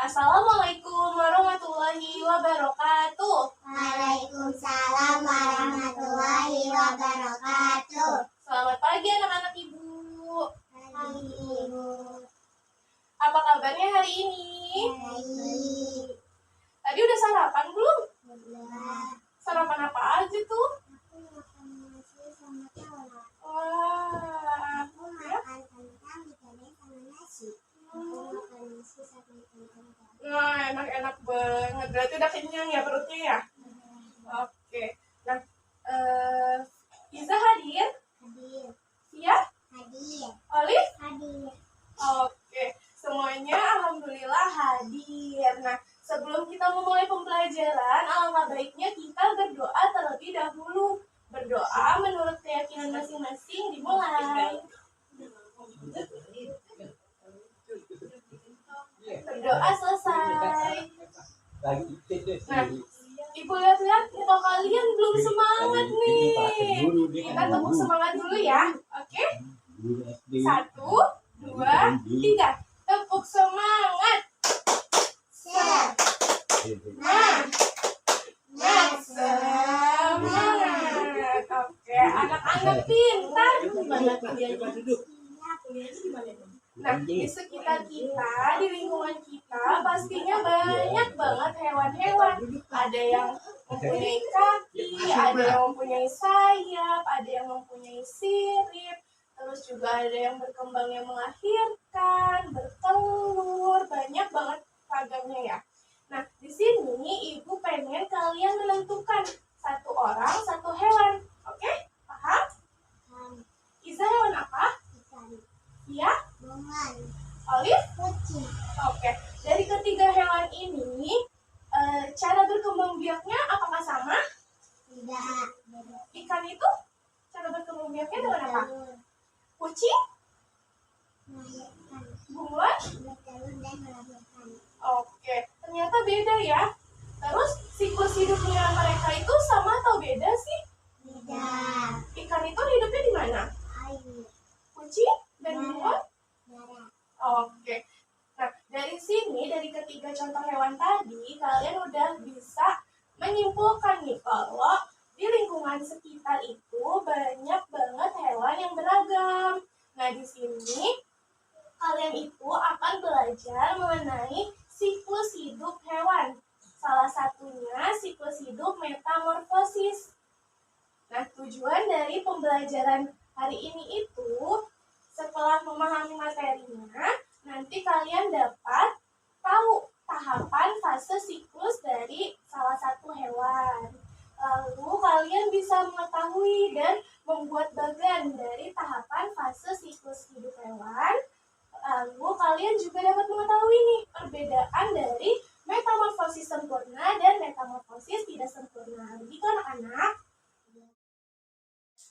Assalamualaikum warahmatullahi wabarakatuh. Waalaikumsalam warahmatullahi wabarakatuh. Selamat pagi anak-anak ibu. Pagi Ibu. Apa kabarnya hari ini? Baik. Tadi udah sarapan belum? Udah. Sarapan apa aja tuh? Aku makan nasi sama telur. Wah, Aku makan kentang digoreng sama nasi. Aku makan nasi sama kentang. nah enak-enak banget. Berarti udah kenyang ya perutnya ya? Oke. Nah, Iza hadir? Hadir. Sia? Hadir. Olive? Hadir. Oke, semuanya alhamdulillah hadir. Nah, sebelum kita memulai pembelajaran, alangkah baiknya kita berdoa terlebih dahulu. Berdoa menurut keyakinan masing-masing dimulai. Berdoa selesai. Nah, Ibu lihat-lihat muka kalian belum semangat nih. Kita tepuk semangat dulu ya. Oke? 1, 2, 3. Tepuk semangat. Semangat. Oke, anak-anak pintar. Nah, di sekitar kita, di lingkungan kita, pastinya banyak banget hewan-hewan. Ada yang mempunyai kaki, ada yang mempunyai sayap, ada yang mempunyai sirip, terus juga ada yang berkembang yang melahirkan, bertelur, banyak banget ragamnya ya. Nah, di sini Ibu pengen kalian menentukan satu orang, satu hewan. Oke? Paham? Iza hewan apa? Ikan. Iya? Bungan. Olive? Kucing. Oke. Dari ketiga hewan ini, cara berkembang biaknya apakah sama? Tidak. Ikan itu cara berkembang biaknya dengan apa? Kucing? Melahirkan. Bunglon? Bertelur dan melahirkan. Oke. Ternyata beda ya. Terus siklus hidupnya mereka itu sama atau beda sih? Tidak. Ikan itu hidupnya di mana? Air. Kucing dan bunglon? Darah. Oke. Nah, dari sini, dari ketiga contoh hewan tadi, kalian udah bisa menyimpulkan nih kalau di lingkungan sekitar itu banyak banget hewan yang beragam. Nah, di sini kalian itu akan belajar mengenai siklus hidup hewan. Salah satunya siklus hidup metamorfosis. Nah, tujuan dari pembelajaran hari ini itu setelah memahami materinya, nanti kalian dapat tahu tahapan fase siklus dari salah satu hewan. Lalu kalian bisa mengetahui dan membuat bagan dari tahapan fase siklus hidup hewan. Lalu kalian juga dapat mengetahui nih perbedaan dari metamorfosis sempurna dan metamorfosis tidak sempurna. Begitu anak-anak?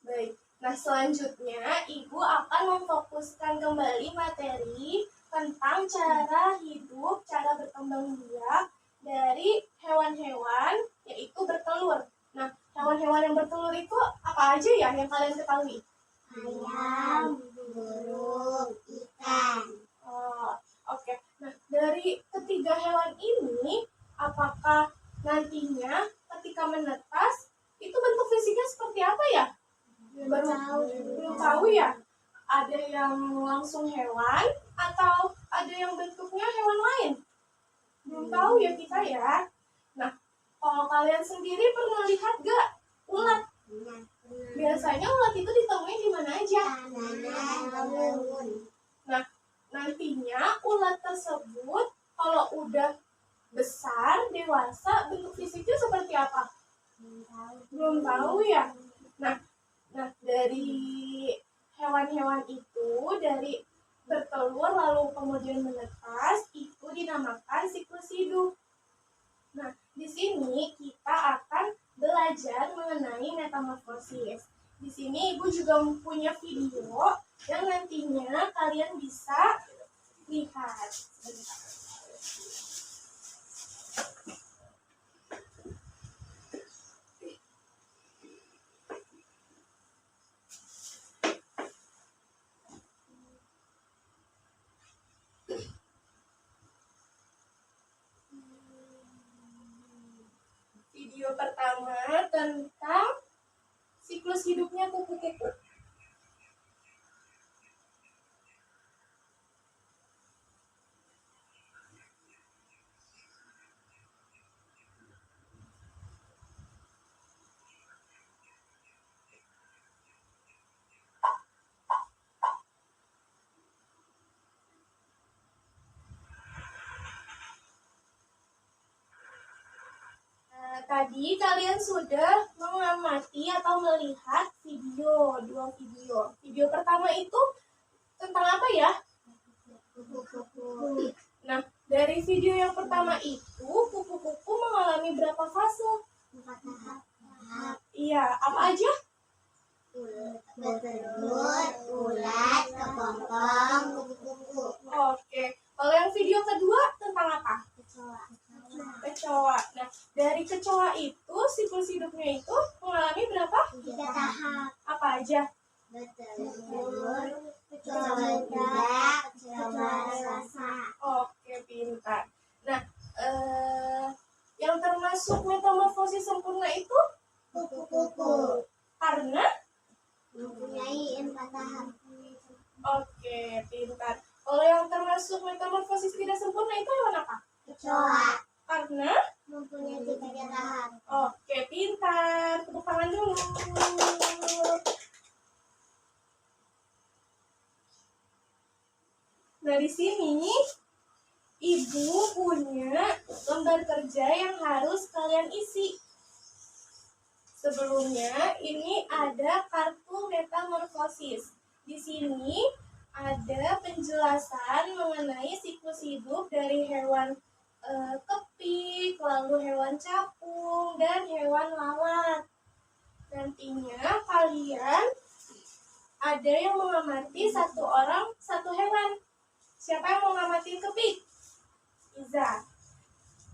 Baik. Nah, selanjutnya Ibu akan memfokuskan kembali materi tentang cara hidup, cara berkembang biak dari hewan-hewan yaitu bertelur. Nah, hewan-hewan yang bertelur itu apa aja ya yang kalian ketahui? Ayam, burung, ikan. Oh, oke. Nah, dari ketiga hewan ini, apakah nantinya ketika menetas itu bentuk fisiknya seperti apa ya? Belum tahu ya. Ada yang langsung hewan atau ada yang bentuknya hewan lain? Belum tahu ya kita ya. Nah, kalau kalian sendiri pernah lihat gak ulat? Biasanya ulat itu ditemuin di mana aja? Nah, nantinya ulat tersebut kalau udah besar, dewasa, bentuk fisiknya seperti apa? Belum tahu ya. Nah, dari hewan-hewan itu, dari bertelur lalu kemudian menetas, itu dinamakan siklus hidup. Nah, di sini kita akan belajar mengenai metamorfosis. Di sini Ibu juga punya video yang nantinya kalian bisa lihat. Video pertama tentang siklus hidupnya kupu-kupu. Tadi kalian sudah mengamati atau melihat dua video. Video pertama itu tentang apa ya? Kupu-kupu. Nah, dari video yang pertama itu, kupu-kupu mengalami berapa fase? 4 tahap. Iya, apa aja? Bertelur, ulat, kepompong, kupu-kupu. Oke, kalau yang video kedua tentang apa? Kecoa. Kecoa. Nah, dari kecoa itu, siklus hidupnya itu mengalami berapa? 3 tahap. Apa aja? Bertelur, kecoa muda, kecoa dewasa. Oke, pintar. Nah, yang termasuk metamorfosis sempurna itu Kupu-kupu karena mempunyai 4 tahap. oke, pintar. Kalau yang termasuk metamorfosis tidak sempurna itu hewan apa? Kecoa Karena mempunyai 3 tahap. oke, pintar. Tepuk tangan dulu. Nah, di sini Ibu punya lembar kerja yang harus kalian isi. Sebelumnya ini ada kartu metamorfosis. Di sini ada penjelasan mengenai siklus hidup dari hewan kepik, lalu hewan capung, dan hewan lalat. Nantinya kalian ada yang mengamati satu orang satu hewan. Siapa yang mau ngamatin kepik? Iza.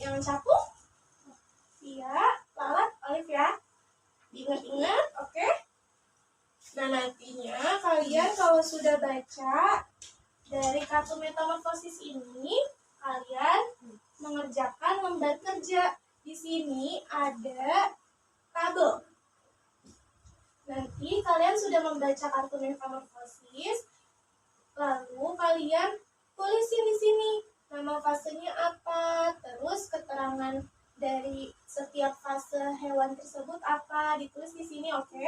Yang capung? Iya. Lalat? Olive ya. Diingat-ingat, oke? Nah, nantinya kalian kalau sudah baca dari kartu metamorfosis ini, kalian mengerjakan lembar kerja. Di sini ada tabel. Nanti kalian sudah membaca kartu metamorfosis, lalu kalian tulisin di sini nama fasenya apa, terus keterangan dari setiap fase hewan tersebut apa, ditulis di sini, oke?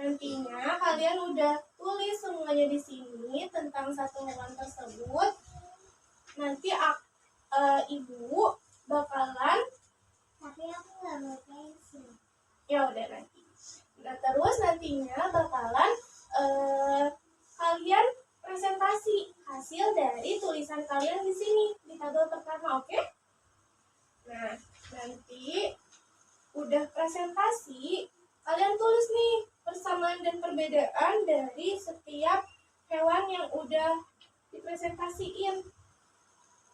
Nantinya kalian udah tulis semuanya di sini tentang satu hewan tersebut. Nanti Ibu bakalan Tapi aku nggak mau pensil. ya udah nanti. Nah, terus nantinya bakalan kalian presentasi hasil dari tulisan kalian di sini di tabel pertama, oke? Nah, nanti udah presentasi, kalian tulis nih persamaan dan perbedaan dari setiap hewan yang udah dipresentasiin.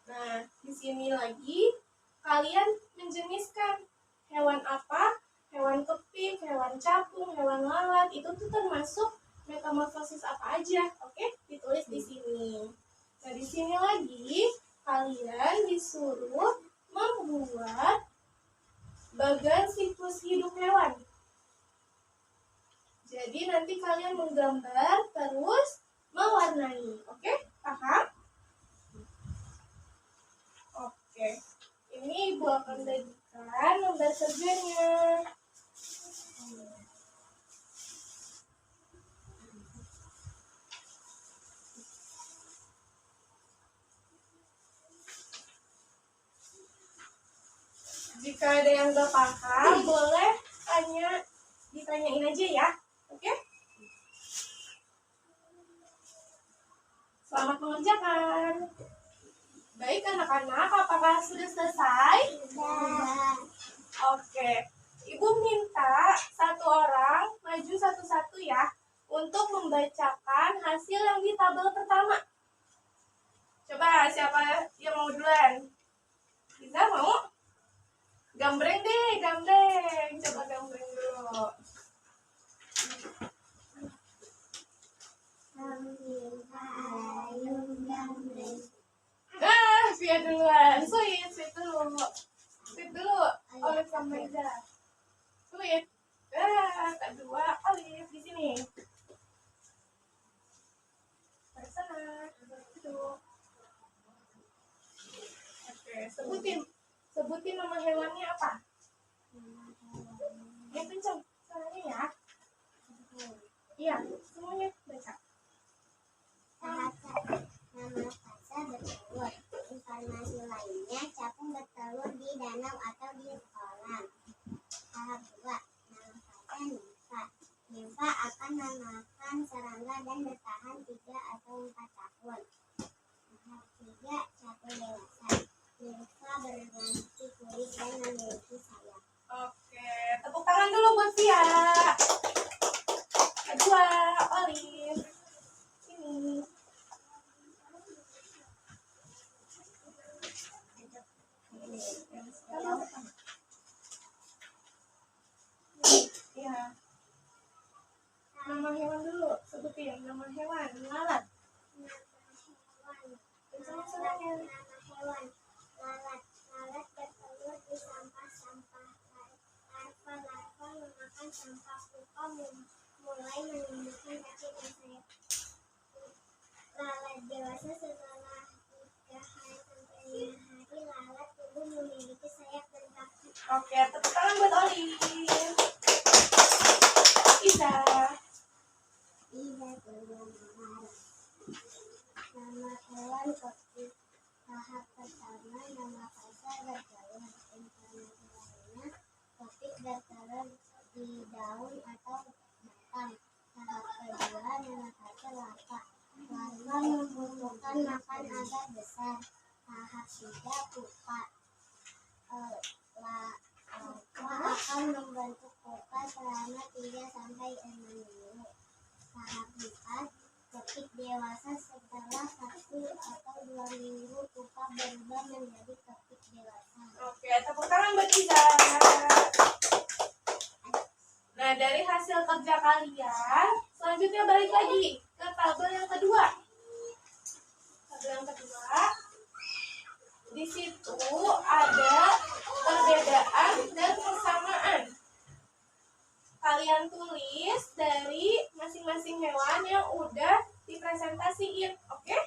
Nah, di sini lagi kalian menjeniskan hewan apa, hewan kepik, hewan capung, hewan lalat, itu tuh termasuk metamorfosis apa aja, oke? Ditulis di sini. Nah, di sini lagi kalian disuruh membuat bagan siklus hidup hewan. Jadi nanti kalian menggambar terus mewarnai, oke? Paham? Oke. Ini Ibu akan bagikan lembar kerjanya. Jika ada yang gak paham, boleh ditanyain aja ya. Oke? Selamat mengerjakan. Baik anak-anak, apakah sudah selesai? Sudah. Oke. Ibu minta satu orang maju satu-satu ya untuk membacakan hasil yang di tabel pertama. Coba siapa yang mau duluan? Bisa mau? Gambreng deh, gambreng. Coba gambreng dulu. Via duluan. Sweet dulu. Sweet dulu. Olive sama Iza. Sweet. Kedua Alif di sini. Dari sana. Duduk. Oke, sebutin nama hewannya apa? Yang kencang suaranya ya. Iya, semuanya baca. Bahasa nama bahasa bertelur. Informasi lainnya, capung bertelur di danau atau di kolam. Tahap 2. Nama bahasa nimfa. Nimfa akan memakan serangga dan bertahan 3 atau 4 tahun. Tahap 3. Capung dewasa. Nimfa berganti kulit dan memiliki sayap. Oke, tepuk tangan dulu buat Via. Kedua, Olive. Ini. Ya. Nama hewan dulu, sebutin nama hewan. Lalat. Kencang suaranya. Nama hewan lalat. Lalat bertelur di sampah-sampah. Larva memakan sampah. Pupa mulai menumbuhkan kaki dan sayap. Lalat dewasa setelah 3 sampai 5 hari, lalat tumbuh memiliki sayap dan kaki. Oke, tepuk tangan buat Olive. Iza. Iza tumbuh mengarang. Nama hewan koki. Tahap pertama, nama bahasa bertelur. Informasi lainnya, kopik bertelur di daun atau batang. Tahap kedua, nama bahasa larva. Larva membutuhkan makan agar besar. Tahap 3, pupa. Larva akan membentuk pupa selama 3 sampai 6 minggu. Tahap 4, kopik dewasa. Setelah 1 atau 2 minggu, pupa berubah menjadi kopik dewasa. Oke, tepuk tangan buat Iza. Nah, dari hasil kerja kalian, selanjutnya balik lagi ke tabel yang kedua. Tabel yang kedua, di situ ada perbedaan dan persamaan. Kalian tulis dari masing-masing hewan yang udah dipresentasiin, oke?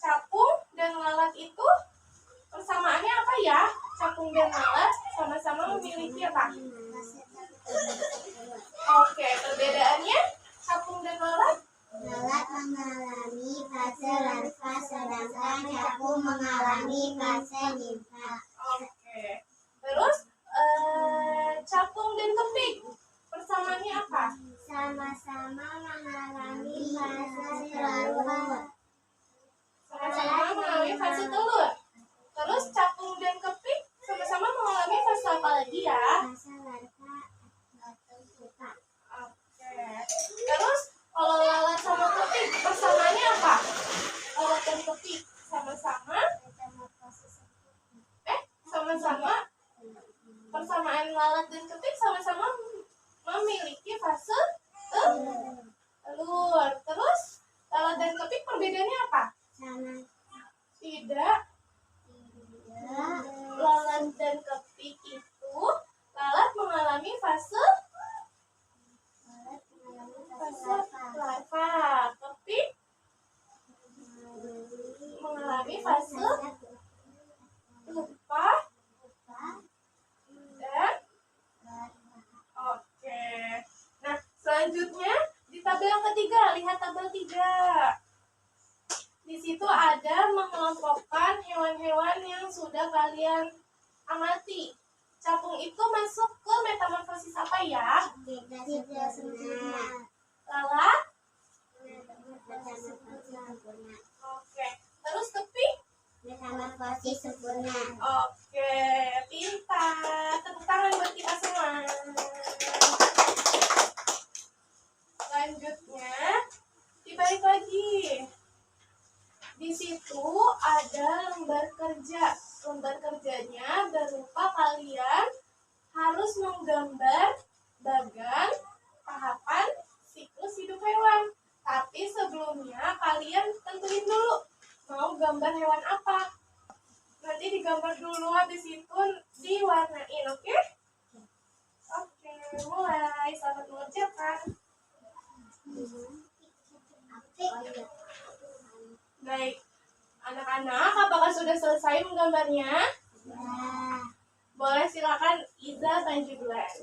Capung dan lalat itu persamaannya apa ya? Capung dan lalat sama-sama memiliki apa? Oke, perbedaannya capung dan lalat? Lalat mengalami fase larva, sedangkan capung mengalami fase nimfa. Oke. Terus capung dan kepik persamaannya apa? Sama-sama mengalami fase larva. Sama-sama mengalami fase telur. Terus capung dan kepik sama-sama mengalami fase apa lagi ya? Fase larva atau pupa. Oke. Terus kalau lalat sama kepik persamaannya apa? Lalat dan kepik sama-sama sama-sama persamaan lalat dan kepik sama-sama memiliki fase telur. Terus lalat dan kepik perbedaannya apa? Sama Tidak. Lalat dan kepik itu lalat mengalami fase larva. Kepik mengalami fase pupa dan oke. Nah, selanjutnya di tabel yang ketiga, lihat tabel 3. Di situ ada mengelompokkan hewan-hewan yang sudah kalian amati. Capung itu masuk ke metamorfosis apa ya? tidak sempurna. Lalat? Metamorfosis sempurna. Oke. Terus kepik? Metamorfosis sempurna. Oke, pintar. Tepuk tangan buat kita semua. Selanjutnya, dibalik lagi. Di situ ada lembar kerja. Lembar kerjanya berupa kalian harus menggambar bagan tahapan siklus hidup hewan. Tapi sebelumnya kalian tentuin dulu mau gambar hewan apa. Nanti digambar dulu, habis itu diwarnain, oke? Oke, mulai. Selamat mengerjakan. Baik, anak-anak, apakah sudah selesai menggambarnya? Boleh silakan Iza Tanjudwan.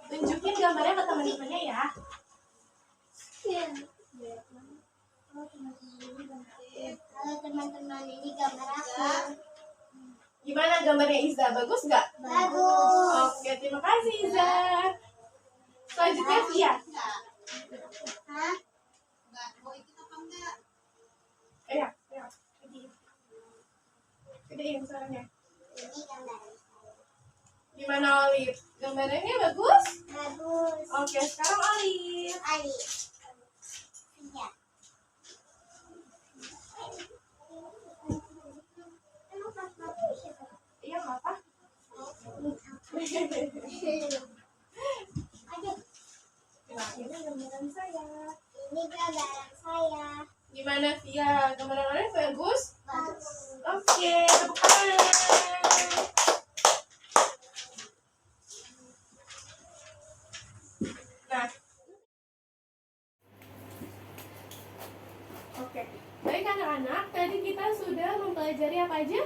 Tunjukin gambarnya ke teman-temannya ya. Halo teman-teman, ini gambar aku. Gimana gambarnya Iza? Bagus nggak? Bagus. Oke, terima kasih Iza. Selanjutnya Via. Hah? Ya. Gedein suaranya. Ini gambar saya. Gimana Olive? Gambarnya bagus? Bagus. Oke, sekarang Olive. Ali. Iya. Iya, nggak apa? Aduh, Nah, ini gambaran saya. ini gambaran saya. Gimana Via? Gambaran bagus? Bagus. Oke, tepuk tangan. Nah, oke. Baik anak-anak, tadi kita sudah mempelajari apa aja?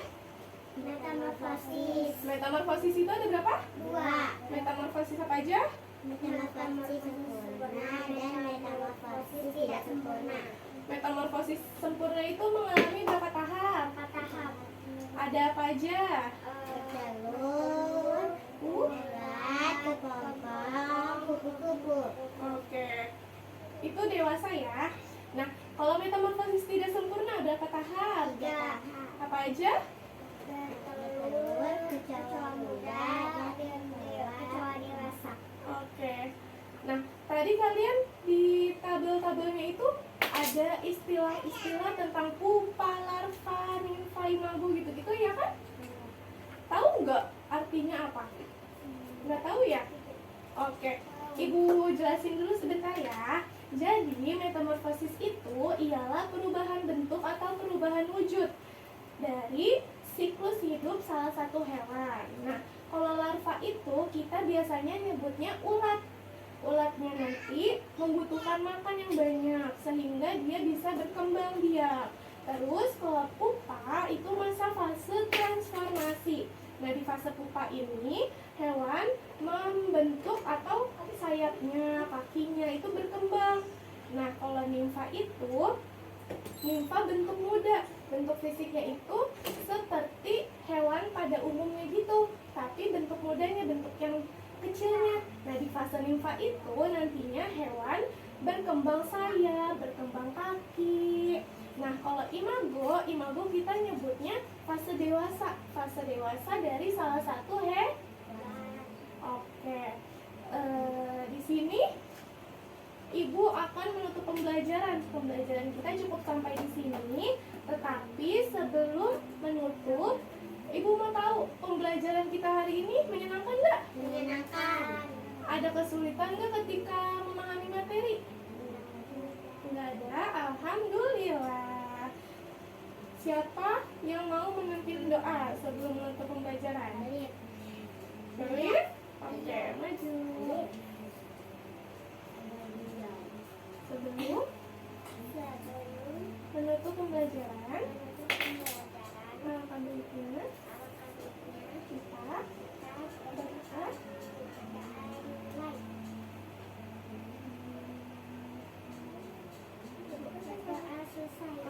Metamorfosis. Metamorfosis itu ada berapa? 2. Metamorfosis apa aja? Metamorfosis sempurna dan metamorfosis tidak sempurna. Metamorfosis sempurna itu mengalami berapa tahap? 4 tahap. Ada apa aja? Bertelur, ulat, kepompong, kupu-kupu. Oke. Itu dewasa ya. Nah, kalau metamorfosis tidak sempurna berapa tahap? 3. Apa aja? Bertelur, kecoa muda, dan kecoa dewasa. Oke. Nah, tadi kalian di tabel-tabelnya itu ada istilah-istilah tentang pupa, larva, nimfa, imago gitu-gitu ya kan? Tahu nggak artinya apa? Nggak tahu ya? Oke. Ibu jelasin dulu sebentar ya. Jadi, metamorfosis itu ialah perubahan bentuk atau perubahan wujud dari siklus hidup salah satu hewan. Nah, kalau larva itu kita biasanya nyebutnya ulat. Ulatnya nanti membutuhkan makan yang banyak sehingga dia bisa berkembang biak. Terus kalau pupa itu masa fase transformasi. Nah, di fase pupa ini hewan membentuk atau sayapnya, kakinya itu berkembang. Nah, kalau nimfa itu nimfa bentuk muda. Bentuk fisiknya itu seperti hewan pada umumnya gitu, tapi bentuk mudanya bentuk yang kecilnya. Nah, di fase nimfa itu nantinya hewan berkembang sayap, berkembang kaki. Nah, kalau imago kita nyebutnya fase dewasa. Fase dewasa dari salah satu Oke. Di sini Ibu akan menutup pembelajaran. Pembelajaran kita cukup sampai di sini. Tetapi sebelum menutup, Ibu mau tahu pembelajaran kita hari ini menyenangkan nggak? Menyenangkan. Ada kesulitan nggak ketika memahami materi? Nggak ada. Alhamdulillah. Siapa yang mau memimpin doa sebelum menutup pembelajaran? Boleh? Oke, maju. Sebelum menutup pembelajaran, alhamdulillah kita berdoa.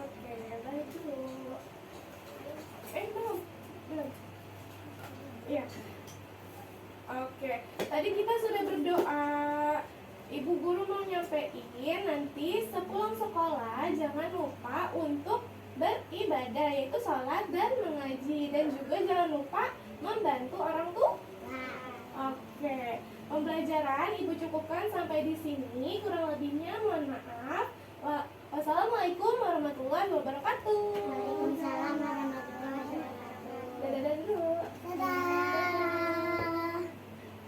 Oke, baju. Belum. Iya. Oke, tadi kita sudah berdoa. Ibu guru mau nyampein nanti sepulang sekolah jangan lupa untuk beribadah, yaitu sholat dan mengaji, dan juga jangan lupa membantu orang tua. Oke, pembelajaran Ibu cukupkan sampai di sini. Kurang lebihnya mohon maaf. Wassalamualaikum warahmatullahi wabarakatuh. Waalaikumsalam warahmatullahi wabarakatuh.